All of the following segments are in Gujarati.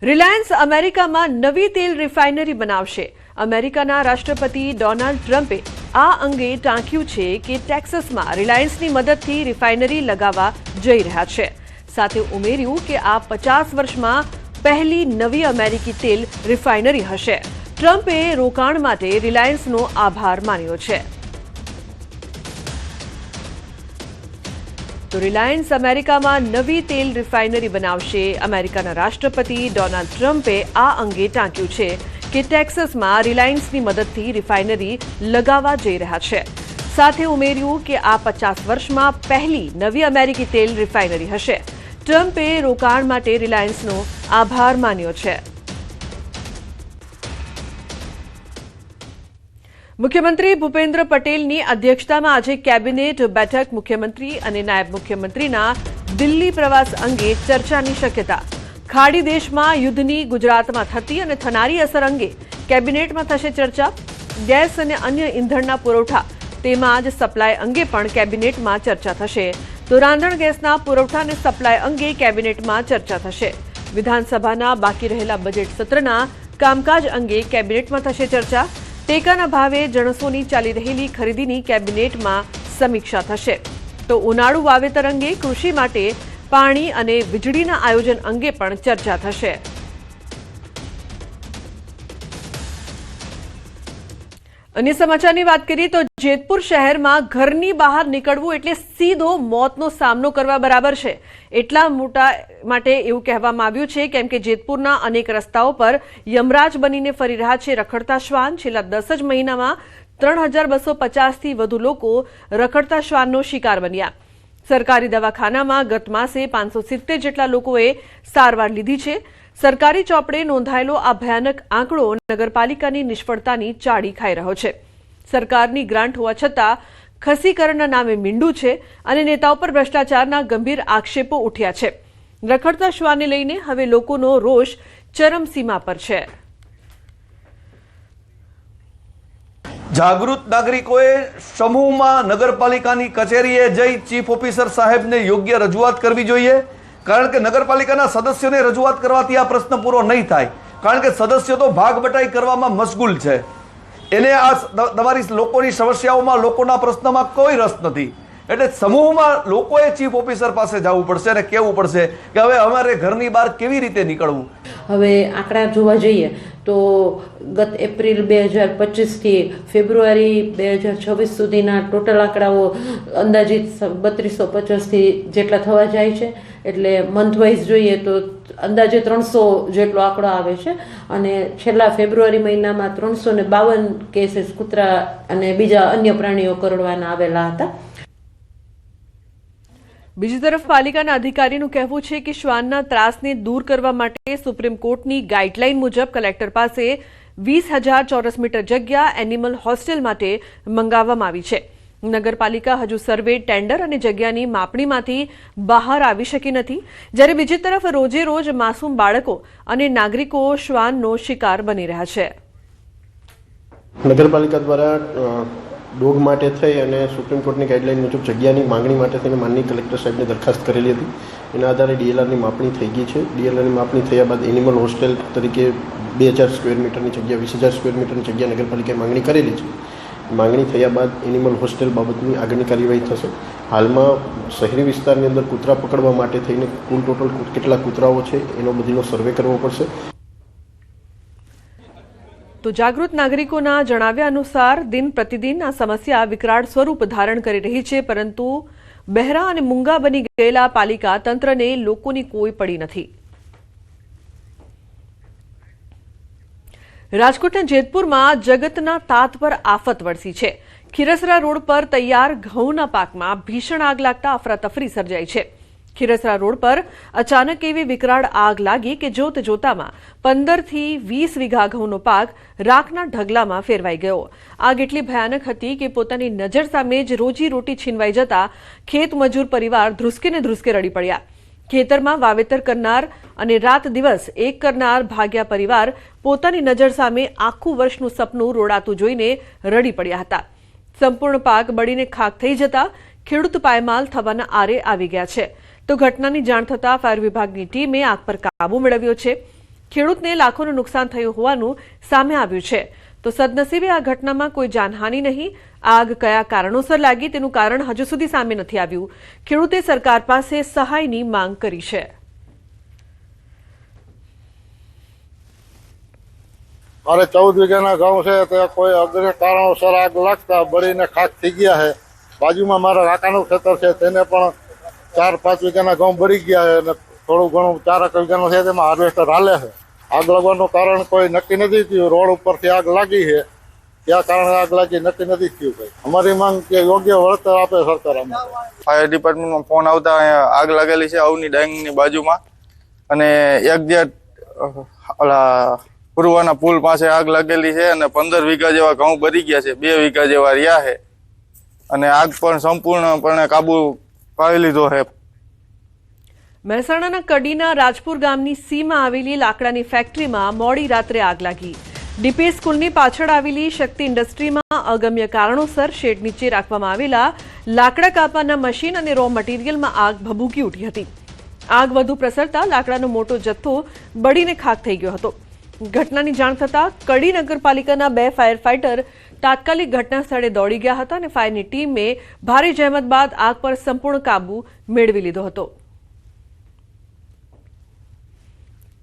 રિલાયન્સ અમેરિકામાં નવી તેલ રિફાઇનરી બનાવશે. અમેરિકાના રાષ્ટ્રપતિ ડોનાલ્ડ ટ્રમ્પે આ અંગે ટાંક્યું છે કે ટેક્સાસમાં રિલાયન્સની મદદથી રિફાઇનરી લગાવવા જઈ રહ્યા છે. સાથે ઉમેર્યું કે આ 50 વર્ષમાં પહેલી નવી અમેરિકી તેલ રિફાઇનરી હશે. ટ્રમ્પે રોકાણ માટે રિલાયન્સનો આભાર માન્યો છે. તો રિલાયન્સ અમેરિકામાં નવી તેલ રિફાઇનરી બનાવશે. અમેરિકાના રાષ્ટ્રપતિ ડોનાલ્ડ ટ્રમ્પે આ અંગે ટાંક્યું છે કે ટેક્સાસમાં રિલાયન્સની મદદથી રિફાઇનરી લગાવવા જઈ રહ્યા છે. સાથે ઉમેર્યું કે આ 50 વર્ષમાં પહેલી નવી અમેરિકી તેલ રિફાઇનરી હશે. ટ્રમ્પે રોકાણ માટે રિલાયન્સનો આભાર માન્યો છે. મુખ્યમંત્રી ભૂપેન્દ્ર પટેલની અધ્યક્ષતામાં આજે કેબિનેટ બેઠક. મુખ્યમંત્રી અને નાયબ મુખ્યમંત્રીના દિલ્હી પ્રવાસ અંગે ચર્ચાની શક્યતા. ખાડી દેશમાં યુદ્ધની ગુજરાતમાં થતી અને થનારી અસર અંગે કેબિનેટમાં થશે ચર્ચા. ગેસ અને અન્ય ઇંધણના પુરવઠા તેમજ સપ્લાય અંગે પણ કેબિનેટમાં ચર્ચા થશે. તો રાંધણ ગેસના પુરવઠા અને સપ્લાય અંગે કેબિનેટમાં ચર્ચા થશે. વિધાનસભાના બાકી રહેલા બજેટ સત્રના કામકાજ અંગે કેબિનેટમાં થશે ચર્ચા. ટેકાના ભાવે જણસોની ચાલી રહેલી ખરીદીની કેબિનેટમાં સમીક્ષા થશે. તો ઉનાળુ વાવેતર અંગે, કૃષિ માટે પાણી અને વીજળીના આયોજન અંગે પણ ચર્ચા થશે. અન્ય સમાચારની વાત કરીએ તો જેતપુર શહેરમાં ઘરની બહાર નીકળવું એટલે સીધો મોતનો સામનો કરવા બરાબર છે. એટલા મોટા માટે એવું કહેવામાં આવ્યું છે કેમ કે જેતપુરના અનેક રસ્તાઓ પર યમરાજ બનીને ફરી રહ્યા છે રખડતા શ્વાન. છેલ્લા 10 જ મહિનામાં 3250થી વધુ લોકો રખડતા શ્વાનનો શિકાર બન્યા. સરકારી દવાખાનામાં ગત માસે 570 જેટલા લોકોએ સારવાર લીધી છે. સરકારી ચોપડે નોંધાયેલો આ ભયાનક આંકડો નગરપાલિકાની નિષ્ફળતાની ચાડી ખાઈ રહ્યો છે. સરકારની ગ્રાન્ટ હોવા છતાં ખસીકરણના નામે મીંડું છે અને નેતાઓ પર ભ્રષ્ટાચારના ગંભીર આક્ષેપો ઉઠ્યા છે. રખડતા શ્વાનને લઈને હવે લોકોનો રોષ ચરમસીમા પર છે. જાગૃત નાગરિકોએ સમૂહમાં નગરપાલિકાની કચેરીએ જઈ ચીફ ઓફિસર સાહેબને યોગ્ય રજૂઆત કરવી જોઈએ. કારણ કે નગરપાલિકાના સદસ્યોને રજૂઆત કરવાથી આ પ્રશ્ન પૂરો નહીં થાય. કારણ કે સદસ્યો તો ભાગ બટાઈ કરવામાં મશગુલ છે. એને આ તમારી લોકોની સમસ્યાઓમાં, લોકોના પ્રશ્નમાં કોઈ રસ નથી. એટલે સમૂહમાં લોકોએ ચીફ ઓફિસર પાસે જવું પડશે અને કહેવું પડશે કે હવે અમારે ઘરની બહાર કેવી રીતે નીકળવું. હવે આંકડા જોવા જઈએ તો ગત એપ્રિલ 2025થી ફેબ્રુઆરી 2026 સુધીના ટોટલ આંકડાઓ અંદાજિત 3250થી જેટલા થવા જાય છે. એટલે મંથ વાઇઝ જોઈએ તો અંદાજે 300 જેટલો આંકડો આવે છે. અને છેલ્લા ફેબ્રુઆરી મહિનામાં 352 કેસીસ કૂતરા અને બીજા અન્ય પ્રાણીઓ કરડવાના આવેલા હતા. બીજી તરફ પાલિકાના અધિકારીનું કહેવું છે કે શ્વાનના ત્રાસને દૂર કરવા માટે સુપ્રીમ કોર્ટની ગાઈડલાઈન મુજબ કલેક્ટર પાસે 20,000 ચોરસ મીટર જગ્યા એનિમલ હોસ્ટેલ માટે મંગાવવામાં આવી છે. નગરપાલિકા હજુ સર્વે, ટેન્ડર અને જગ્યાની માપણીમાંથી બહાર આવી શકી નથી. જ્યારે બીજી તરફ રોજે રોજ માસૂમ બાળકો અને નાગરિકો શ્વાનનો શિકાર બની રહ્યા છે. નગરપાલિકા દ્વારા ડોગ માટે થઈ અને સુપ્રીમ કોર્ટની ગાઈડલાઈન મુજબ જગ્યાની માંગણી માટે થઈને માનનીય કલેક્ટર સાહેબને દરખાસ્ત કરેલી હતી. એના આધારે ડીએલઆરની માપણી થઈ ગઈ છે. ડીએલઆરની માપણી થયા બાદ એનિમલ હોસ્ટેલ તરીકે 2000 સ્ક્વેર મીટરની જગ્યા, 20,000 સ્ક્વેર મીટરની જગ્યા નગરપાલિકાએ માંગણી કરેલી છે. માંગણી થયા બાદ એનિમલ હોસ્ટેલ બાબતની આગળની કાર્યવાહી થશે. હાલમાં શહેરી વિસ્તારની અંદર કૂતરા પકડવા માટે થઈને કુલ ટોટલ કેટલા કૂતરાઓ છે એનો બધીનો સર્વે કરવો પડશે. તો જાગૃત નાગરિકોના જણાવ્યા અનુસાર દિન પ્રતિદિન આ સમસ્યા વિકરાળ સ્વરૂપ ધારણ કરી રહી છે. પરંતુ બહેરા અને મૂંગા બની ગયેલા પાલિકા તંત્રને લોકોની કોઈ પડી નથી. રાજકોટના જેતપુરમાં જગતના તાત પર આફત વરસી છે. ખીરસરા રોડ પર તૈયાર ઘઉંના પાકમાં ભીષણ આગ લાગતા અફરાતફરી સર્જાઈ છે. ખીરસરા રોડ પર અચાનક એવી વિકરાળ આગ લાગી કે જોત જોતામાં 15 થી 20 વીઘા ઘઉંનો પાક રાખના ઢગલામાં ફેરવાઈ ગયો. આગ એટલી ભયાનક હતી કે પોતાની નજર સામે જ રોજી રોટી છીનવાઈ જતા ખેત મજૂર પરિવાર ધ્રુસકે ને ધ્રુસકે રડી પડ્યા. ખેતરમાં વાવેતર કરનાર અને રાત દિવસ એક કરનાર ભાગ્યા પરિવાર પોતાની નજર સામે આખું વર્ષનું સપનું રોડાતું જોઈને રડી પડ્યા હતા. સંપૂર્ણ પાક બળીને ખાક થઈ જતા ખેડૂત પાયમાલ થવાના આરે આવી ગયા છે. તો ઘટનાની જાણ થતાં ફાયર વિભાગની ટીમે આગ પર કાબુ મેળવ્યો છે. ખેડૂતને લાખોનું નુકસાન થયું હોવાનું સામે આવ્યું છે. તો સદનસીબે આ ઘટનામાં કોઈ જાનહાનિ નહીં. આગ કયા કારણોસર લાગી તેનું કારણ હજુ સુધી સામે નથી આવ્યું. ખેડૂતે સરકાર પાસે સહાયની માંગ કરી છે. મારે 14 વીઘાના ઘઉં છે તે કોઈ અગ્રહ કારણોસર આગ લાગતા બળીને ખાક થઈ ગયા છે. બાજુમાં મારા કાકાનું ખેતર છે તેને પણ 4-5 વીઘાના ઘઉં બળી ગયા છે અને થોડું ઘણું 4 વીઘાનું છે તેમાં હાર્વેસ્ટર હાલે છે. આગ લાગવાનું કારણ કોઈ નક્કી નથી થયું. રોડ ઉપરથી આગ લાગી છે, ક્યાં કારણે આગ લાગી નક્કી નથી થયું. કઈ અમારી માંગ કે યોગ્ય વળતર આપે સરકાર. ફાયર ડિપાર્ટમેન્ટમાં ફોન આવતા અહીંયા આગ લાગેલી છે અવની ડાંગની બાજુમાં, અને એક્ઝેક્ટ ઓલા પૂર્વના પુલ પાસે આગ લાગેલી છે અને 15 વીઘા જેવા ઘઉં બળી ગયા છે, 2 વીઘા જેવા રહ્યા છે અને આગ પણ સંપૂર્ણપણે કાબુ પાવી લીધો છે. મહેસાણાના કડીના રાજપુર ગામની સીમમાં આવેલી લાકડાની ફેક્ટરીમાં મોડી રાત્રે આગ લાગી. ડીપીએસ સ્કૂલની પાછળ આવેલી શક્તિ ઇન્ડસ્ટ્રીમાં અગમ્ય કારણોસર શેડ નીચે રાખવામાં આવેલા લાકડા કાપવાના મશીન અને રો મટીરિયલમાં આગ ભભૂકી ઉઠી હતી. આગ વધુ પ્રસરતા લાકડાનો મોટો જથ્થો બળીને ખાખ થઈ ગયો હતો. ઘટનાની જાણ થતાં કડી નગરપાલિકાના 2 ફાયર ફાઇટર તાત્કાલિક ઘટના સ્થળે દોડી ગયા હતા અને ફાયરની ટીમે ભારે જહેમત બાદ આગ પર સંપૂર્ણ કાબુ મેળવી લીધો હતો.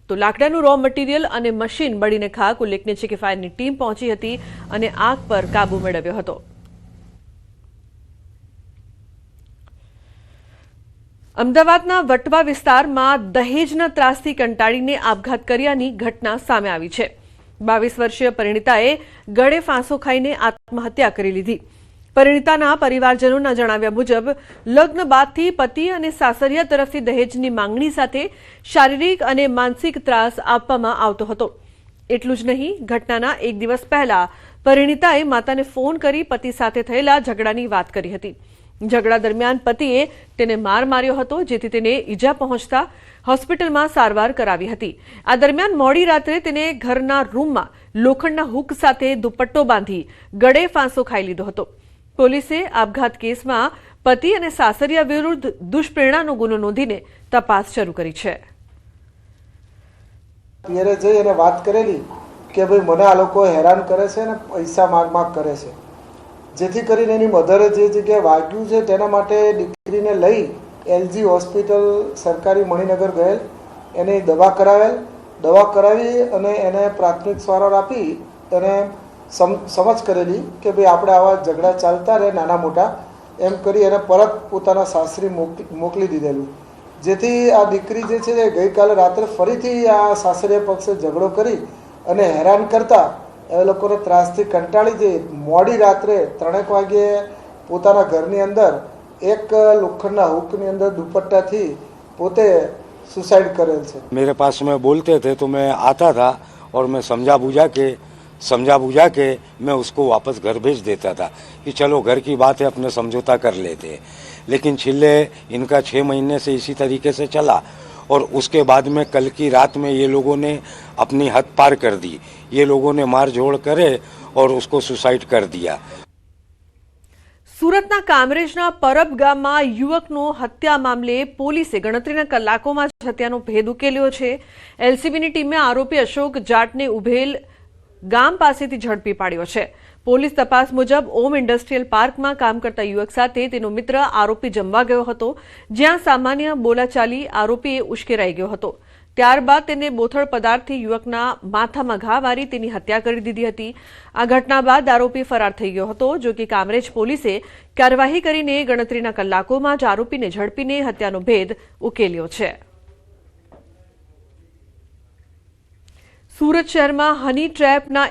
તો લાકડાનું રો મટીરિયલ અને મશીન બળીને ખાક. ઉલ્લેખનીય છે કે ફાયરની ટીમ પહોંચી હતી અને આગ પર કાબુ મેળવ્યો હતો. અમદાવાદના વટવા વિસ્તારમાં દહેજના ત્રાસથી કંટાળીને આપઘાત કર્યાની ઘટના સામે આવી છે. 22 વર્ષીય પરિણીતાએ ગળે ફાંસો ખાઈને આત્મહત્યા કરી લીધી. પરિણીતાના પરિવારજનોના જણાવ્યા મુજબ લગ્ન બાદથી પતિ અને સાસરિયા તરફથી દહેજની માંગણી સાથે શારીરિક અને માનસિક ત્રાસ આપવામાં આવતો હતો. એટલું જ નહીં, ઘટનાના એક દિવસ પહેલા પરિણીતાએ માતાને ફોન કરી પતિ સાથે થયેલા ઝઘડાની વાત કરી હતી. ઝઘડા દરમિયાન પતિએ તેને માર માર્યો હતો, જેથી તેને ઈજા પહોંચતા હોસ્પિટલમાં સારવાર કરાવી હતી. આ દરમિયાન મોડી રાત્રે તેને ઘરના રૂમમાં લોખંડના હુક સાથે દુપટ્ટો બાંધી ગળે ફાંસો ખાઈ લીધો હતો. પોલીસે આપઘાત કેસમાં પતિ અને સાસરિયા વિરુદ્ધ દુષ્પ્રેરણાનો ગુનો નોંધીને તપાસ શરૂ કરી છે. પિયરે જઈ અને વાત કરેલી કે ભાઈ મને આ લોકો હેરાન કરે છે અને પૈસા માગ કરે છે, જેથી કરીને એની મધરે જે જગ્યાએ વાગ્યું છે તેના માટે દીકરીને લઈ એલજી હોસ્પિટલ સરકારી મણિનગર ગયેલ. એને દવા કરાવી અને એને પ્રાથમિક સારવાર આપી અને સમજ કરેલી કે ભાઈ આપણે આવા ઝઘડા ચાલતા રહે નાના મોટા, એમ કરી એને પરત પોતાના સાસરી મોકલી દીધેલું. જેથી આ દીકરી જે છે એ ગઈકાલે રાત્રે ફરીથી આ સાસરિયા પક્ષે ઝઘડો કરી અને હેરાન કરતા એ લોકોને ત્રાસથી કંટાળી જઈ મોડી રાત્રે 3 વાગ્યે પોતાના ઘરની અંદર એક લોખંડના હુકની અંદર દુપટ્ટાથી પોતે સુસાइड करेल છે. मेरे पास में बोलते थे तो मैं आता था और मैं समझा बुझा के मैं उसको वापस घर भेज देता था कि चलो घर की बात है, अपने समझौता कर लेते हैं. लेकिन छिले इनका 6 महीने से इसी तरीके से चला और उसके बाद में कल की रात में ये लोगों ने अपनी हद पार कर दी. ये लोगों ने मार झोड़ करे और उसको सुसाइड कर दिया. સુરતના કામરેજના પરબ ગામમાં યુવકનો હત્યા મામલે પોલીસે ગણતરીના કલાકોમાં જ હત્યાનો ભેદ ઉકેલ્યો છે. એલસીબીની ટીમે આરોપી અશોક જાટને ઉભેલ ગામ પાસેથી ઝડપી પાડ્યો છે. પોલીસ તપાસ મુજબ ઓમ ઇન્ડસ્ટ્રીયલ પાર્કમાં કામ કરતા યુવક સાથે તેનો મિત્ર આરોપી જમવા ગયો હતો, જ્યાં સામાન્ય બોલાચાલી આરોપીએ ઉશ્કેરાઈ ગયો હતો. ત્યારબાદ તેને બોથડ પદાર્થથી યુવકના માથામાં ઘા મારી તેની હત્યા કરી દીધી હતી. આ ઘટના બાદ આરોપી ફરાર થઈ ગયો હતો. જો કે કામરેજ પોલીસે કાર્યવાહી કરીને ગણતરીના કલાકોમાં જ આરોપીને ઝડપીને હત્યાનો ભેદ ઉકેલ્યો છે. સુરત શહેરમાં હની ટ્રેપના